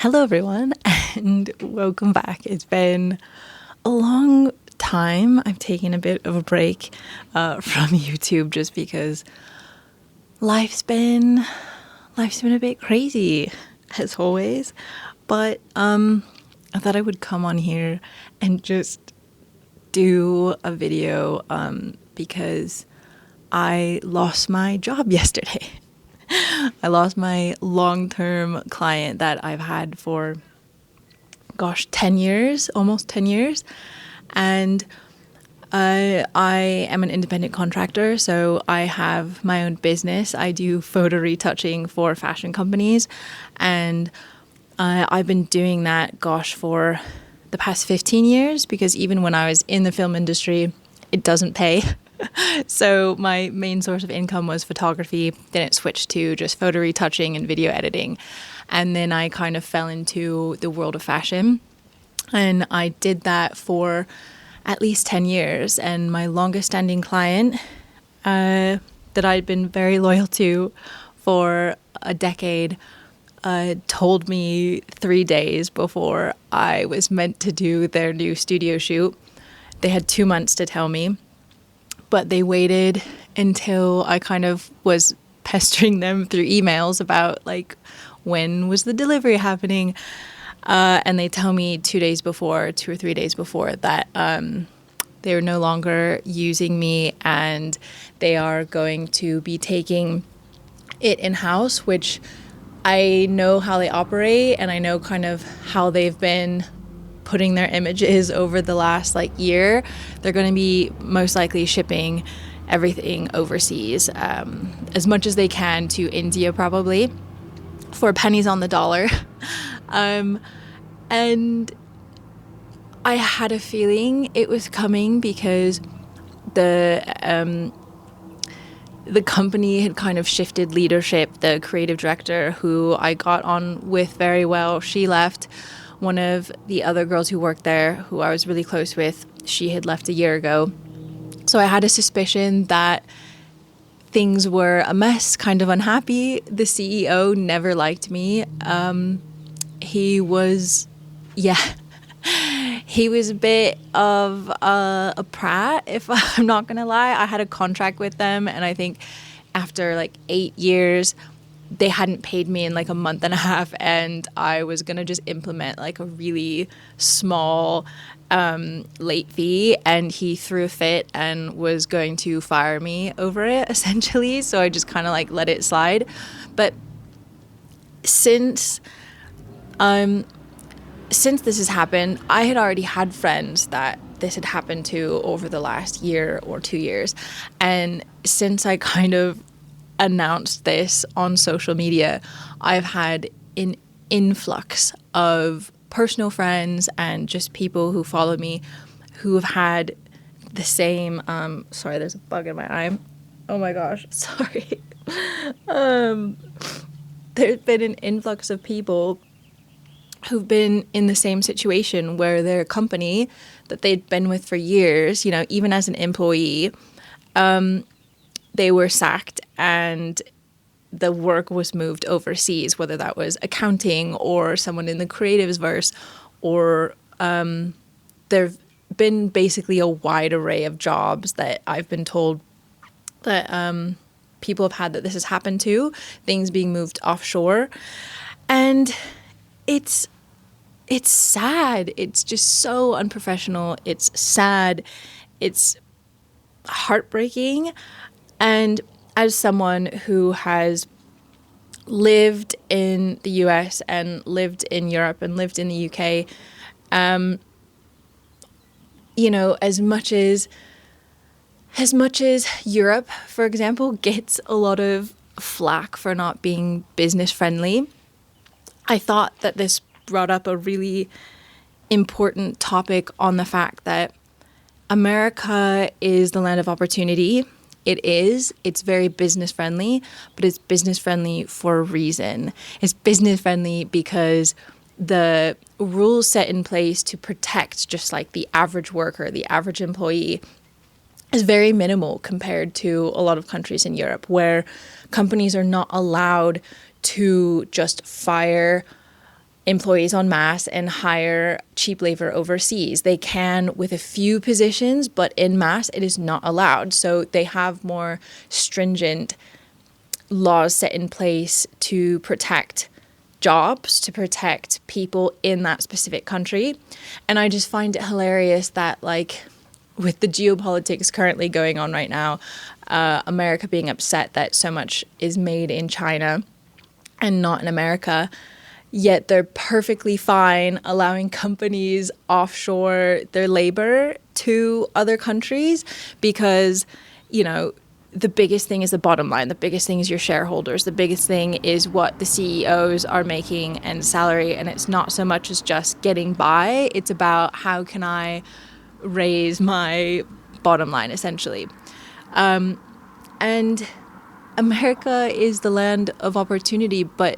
Hello, everyone, and welcome back. It's been a long time. I've taken a bit of a break from YouTube just because life's been a bit crazy, as always. But I thought I would come on here and just do a video because I lost my job yesterday. I lost my long-term client that I've had for, 10 years, almost 10 years. And I am an independent contractor, so I have my own business. I do photo retouching for fashion companies. And I've been doing that, for the past 15 years, because even when I was in the film industry, it doesn't pay. So my main source of income was photography. Then it switched to just photo retouching and video editing. And then I kind of fell into the world of fashion. And I did that for at least 10 years. And my longest standing client that I'd been very loyal to for a decade told me 3 days before I was meant to do their new studio shoot. They had 2 months to tell me. But they waited until I kind of was pestering them through emails about when was the delivery happening. And they tell me 2 days before, 2 or 3 days before, that they are no longer using me and they are going to be taking it in-house, which I know how they operate and I know kind of how they've been putting their images over the last year. They're going to be most likely shipping everything overseas as much as they can to India, probably for pennies on the dollar. And I had a feeling it was coming because the company had kind of shifted leadership. The creative director, who I got on with very well, she left. One of the other girls who worked there, who I was really close with, she had left a year ago. So I had a suspicion that things were a mess, kind of unhappy. The CEO never liked me. He was a bit of a prat, if I'm not going to lie. I had a contract with them, and I think after 8 years, they hadn't paid me in a month and a half, and I was going to just implement a really small late fee, and he threw a fit and was going to fire me over it, essentially. So I just kind of let it slide. But since this has happened, I had already had friends that this had happened to over the last year or 2 years. And since I kind of announced this on social media, I've had an influx of personal friends and just people who follow me who have had the same sorry, there's a bug in my eye. Oh my gosh, sorry. There's been an influx of people who've been in the same situation where their company that they'd been with for years, even as an employee, they were sacked and the work was moved overseas, whether that was accounting or someone in the creatives verse, or there've been basically a wide array of jobs that I've been told that people have had that this has happened to, things being moved offshore. And it's sad. It's just so unprofessional. It's sad. It's heartbreaking. And as someone who has lived in the US and lived in Europe and lived in the UK, as much as Europe, for example, gets a lot of flack for not being business friendly, I thought that this brought up a really important topic on the fact that America is the land of opportunity. It is. It's very business friendly, but it's business friendly for a reason. It's business friendly because the rules set in place to protect just the average worker, the average employee, is very minimal compared to a lot of countries in Europe, where companies are not allowed to just fire employees en masse and hire cheap labor overseas. They can with a few positions, but en masse it is not allowed. So they have more stringent laws set in place to protect jobs, to protect people in that specific country. And I just find it hilarious that, like, with the geopolitics currently going on right now, America being upset that so much is made in China and not in America, yet they're perfectly fine allowing companies offshore their labor to other countries because, you know, the biggest thing is the bottom line. The biggest thing is your shareholders. The biggest thing is what the CEOs are making and salary. And it's not so much as just getting by. It's about how can I raise my bottom line, essentially. And America is the land of opportunity, but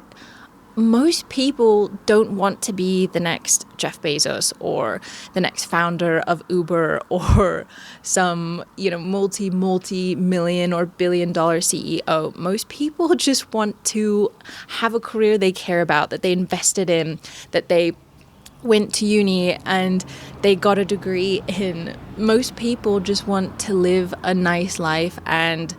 most people don't want to be the next Jeff Bezos or the next founder of Uber or some, you know, multi-million or billion-dollar CEO. Most people just want to have a career they care about, that they invested in, that they went to uni and they got a degree in. Most people just want to live a nice life and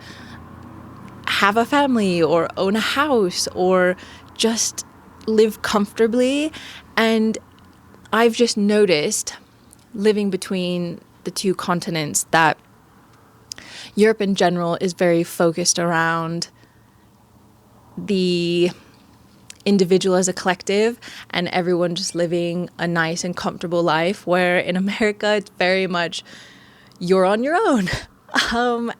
have a family or own a house or just live comfortably. And I've just noticed, living between the two continents, that Europe in general is very focused around the individual as a collective and everyone just living a nice and comfortable life, where in America it's very much you're on your own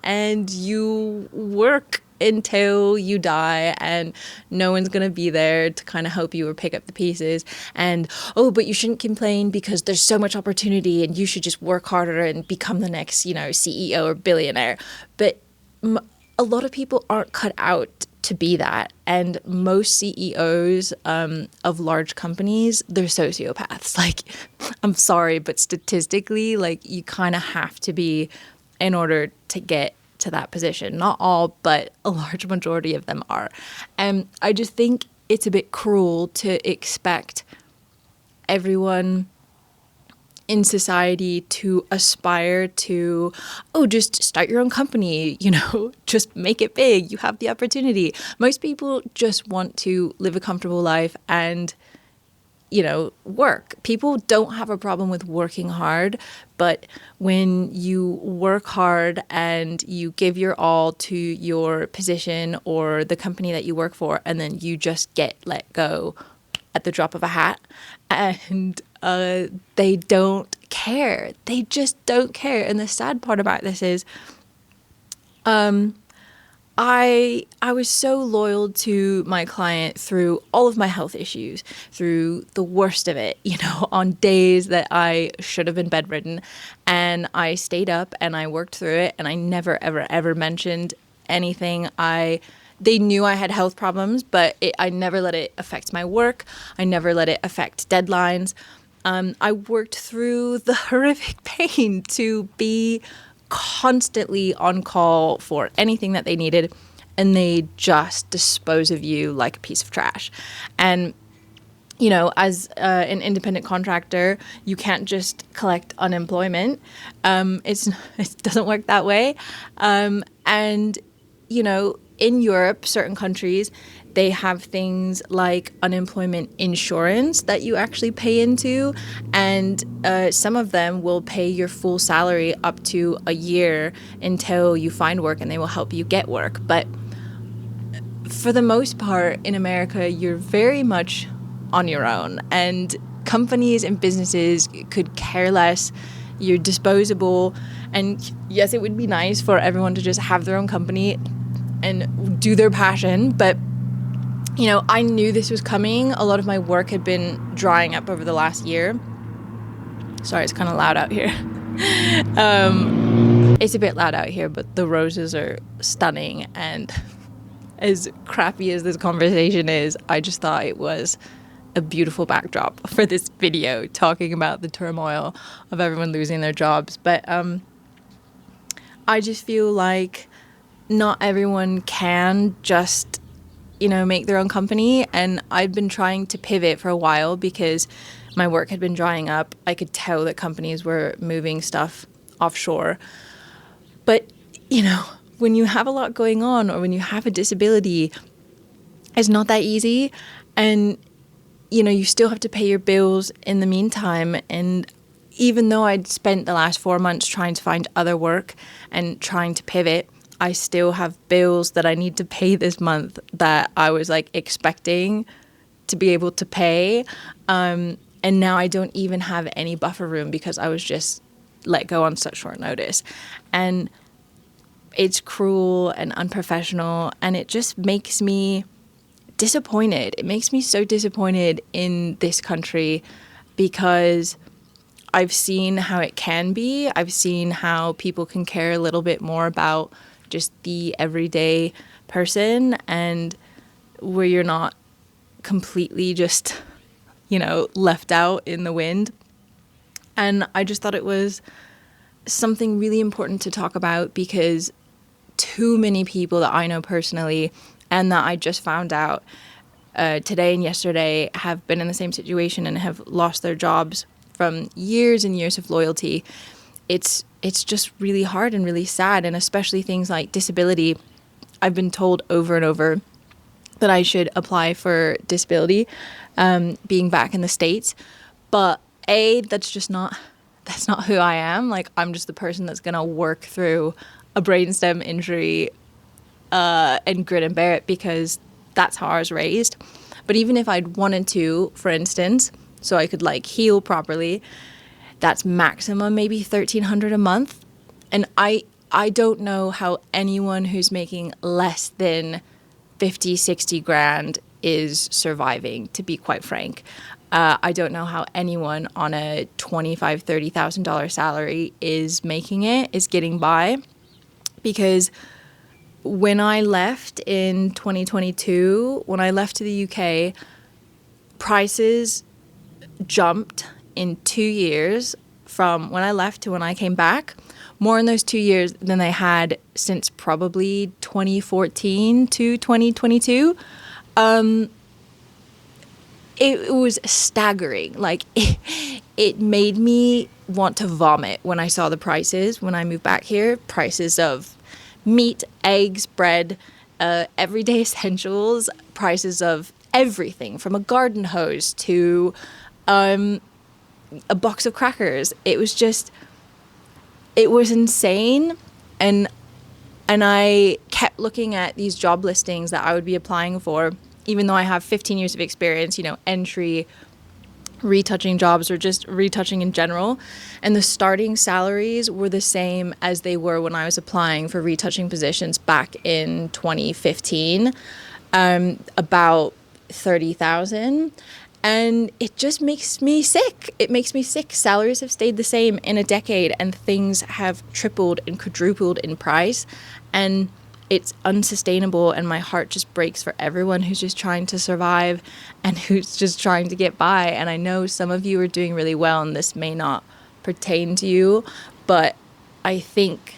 and you work until you die and no one's going to be there to kind of help you or pick up the pieces. And, oh, but you shouldn't complain because there's so much opportunity and you should just work harder and become the next, you know, CEO or billionaire. But a lot of people aren't cut out to be that. And most CEOs of large companies, they're sociopaths. Like, I'm sorry, but statistically, like, you kind of have to be in order to get to that position. Not all, but a large majority of them are. And I just think it's a bit cruel to expect everyone in society to aspire to, oh, just start your own company, you know, just make it big. You have the opportunity. Most people just want to live a comfortable life and, you know, work. People don't have a problem with working hard, but when you work hard and you give your all to your position or the company that you work for, and then you just get let go at the drop of a hat, and they don't care. They just don't care. And the sad part about this is I was so loyal to my client through all of my health issues, through the worst of it, you know, on days that I should have been bedridden. And I stayed up and I worked through it, and I never, ever, ever mentioned anything. They knew I had health problems, but I never let it affect my work. I never let it affect deadlines. I worked through the horrific pain to be constantly on call for anything that they needed, and they just dispose of you like a piece of trash. And, you know, as an independent contractor, you can't just collect unemployment. It doesn't work that way. And, you know, in Europe, certain countries, they have things like unemployment insurance that you actually pay into, and some of them will pay your full salary up to a year until you find work, and they will help you get work. But for the most part, in America, you're very much on your own, and companies and businesses could care less. You're disposable, and yes, it would be nice for everyone to just have their own company and do their passion, but you know, I knew this was coming. A lot of my work had been drying up over the last year. Sorry, it's kind of loud out here. It's a bit loud out here, but the roses are stunning. And as crappy as this conversation is, I just thought it was a beautiful backdrop for this video, talking about the turmoil of everyone losing their jobs. But I just feel like not everyone can just, make their own company. And I'd been trying to pivot for a while because my work had been drying up. I could tell that companies were moving stuff offshore. But, when you have a lot going on or when you have a disability, it's not that easy. And, you still have to pay your bills in the meantime. And even though I'd spent the last 4 months trying to find other work and trying to pivot, I still have bills that I need to pay this month that I was like expecting to be able to pay. And now I don't even have any buffer room because I was just let go on such short notice. And it's cruel and unprofessional, and it just makes me disappointed. It makes me so disappointed in this country because I've seen how it can be. I've seen how people can care a little bit more about just the everyday person, and where you're not completely just, left out in the wind. And I just thought it was something really important to talk about because too many people that I know personally and that I just found out today and yesterday have been in the same situation and have lost their jobs from years and years of loyalty. It's just really hard and really sad, and especially things like disability. I've been told over and over that I should apply for disability, being back in the States. But that's not who I am. Like, I'm just the person that's going to work through a brainstem injury and grit and bear it because that's how I was raised. But even if I'd wanted to, for instance, so I could heal properly, that's maximum maybe $1,300 a month. And I don't know how anyone who's making less than 50, 60 grand is surviving, to be quite frank. I don't know how anyone on a $25,000, $30,000 salary is getting by. Because when I left in 2022, when I left to the UK, prices jumped in 2 years from when I left to when I came back, more in those 2 years than they had since probably 2014 to 2022. It was staggering. It made me want to vomit when I saw the prices when I moved back here. Prices of meat, eggs, bread, everyday essentials, prices of everything from a garden hose to a box of crackers. It was insane. And I kept looking at these job listings that I would be applying for, even though I have 15 years of experience, entry, retouching jobs, or just retouching in general. And the starting salaries were the same as they were when I was applying for retouching positions back in 2015, about 30,000. And it just makes me sick. It makes me sick. Salaries have stayed the same in a decade, and things have tripled and quadrupled in price. And it's unsustainable, and my heart just breaks for everyone who's just trying to survive and who's just trying to get by. And I know some of you are doing really well, and this may not pertain to you, but I think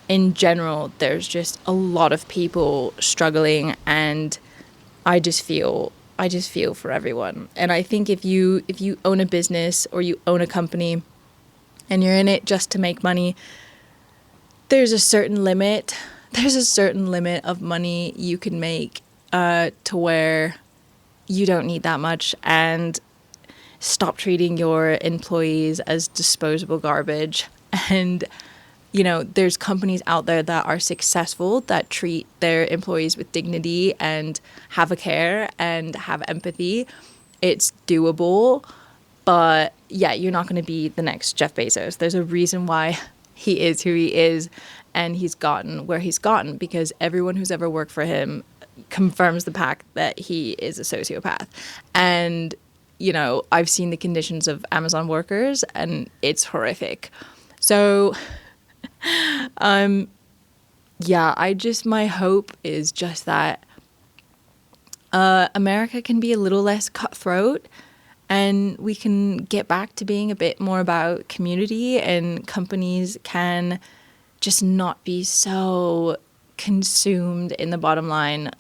in general there's just a lot of people struggling, and I just feel for everyone. And I think if you own a business or you own a company and you're in it just to make money, there's a certain limit of money you can make to where you don't need that much. And stop treating your employees as disposable garbage. And there's companies out there that are successful, that treat their employees with dignity and have a care and have empathy. It's doable. But yeah, you're not going to be the next Jeff Bezos. There's a reason why he is who he is, and he's gotten where he's gotten because everyone who's ever worked for him confirms the fact that he is a sociopath. And, I've seen the conditions of Amazon workers, and it's horrific. So my hope is just that America can be a little less cutthroat, and we can get back to being a bit more about community, and companies can just not be so consumed in the bottom line.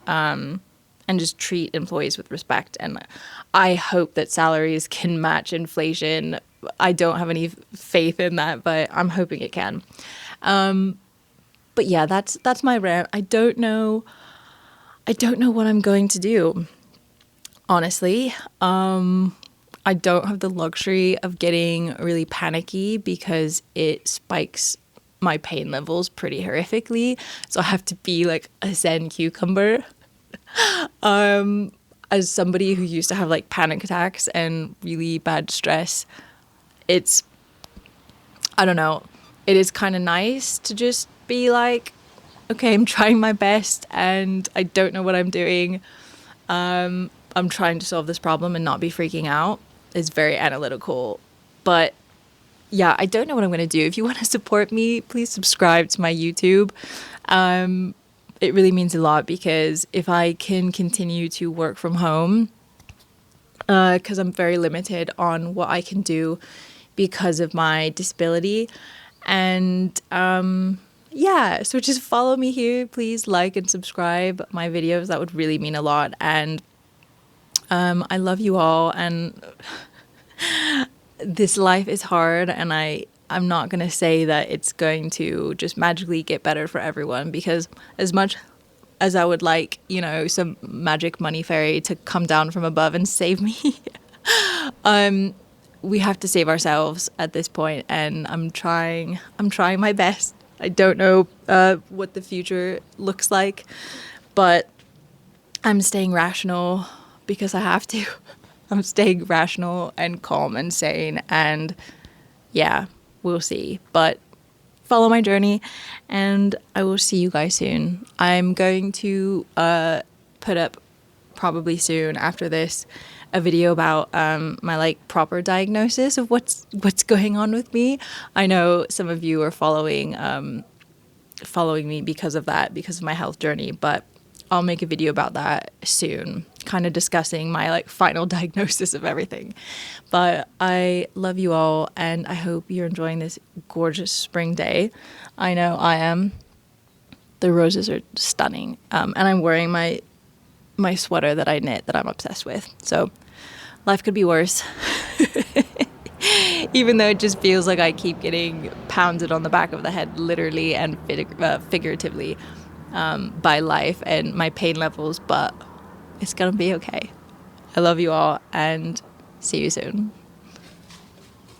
and just treat employees with respect. And I hope that salaries can match inflation. I don't have any faith in that, but I'm hoping it can. But yeah, that's my rant. I don't know what I'm going to do. Honestly, I don't have the luxury of getting really panicky because it spikes my pain levels pretty horrifically. So I have to be like a Zen cucumber. As somebody who used to have like panic attacks and really bad stress, I don't know, it is kind of nice to just be like, okay, I'm trying my best and I don't know what I'm doing. I'm trying to solve this problem and not be freaking out. It's very analytical. But yeah, I don't know what I'm going to do. If you want to support me, please subscribe to my YouTube. It really means a lot because if I can continue to work from home, because I'm very limited on what I can do because of my disability. And yeah, so just follow me here. Please like and subscribe my videos. That would really mean a lot. And I love you all. And this life is hard. And I'm not going to say that it's going to just magically get better for everyone, because as much as I would like, you know, some magic money fairy to come down from above and save me, we have to save ourselves at this point, and I'm trying my best. I don't know what the future looks like, but I'm staying rational because I have to. I'm staying rational and calm and sane, and yeah, we'll see. But follow my journey, and I will see you guys soon. I'm going to put up probably soon after this a video about my like proper diagnosis of what's going on with me. I know some of you are following me because of that, because of my health journey, but I'll make a video about that soon, kind of discussing my like final diagnosis of everything. But I love you all, and I hope you're enjoying this gorgeous spring day. I know I am. The roses are stunning, and I'm wearing my sweater that I knit that I'm obsessed with. So life could be worse. Even though it just feels like I keep getting pounded on the back of the head, literally and figuratively, by life and my pain levels, but it's gonna be okay. I love you all, and see you soon.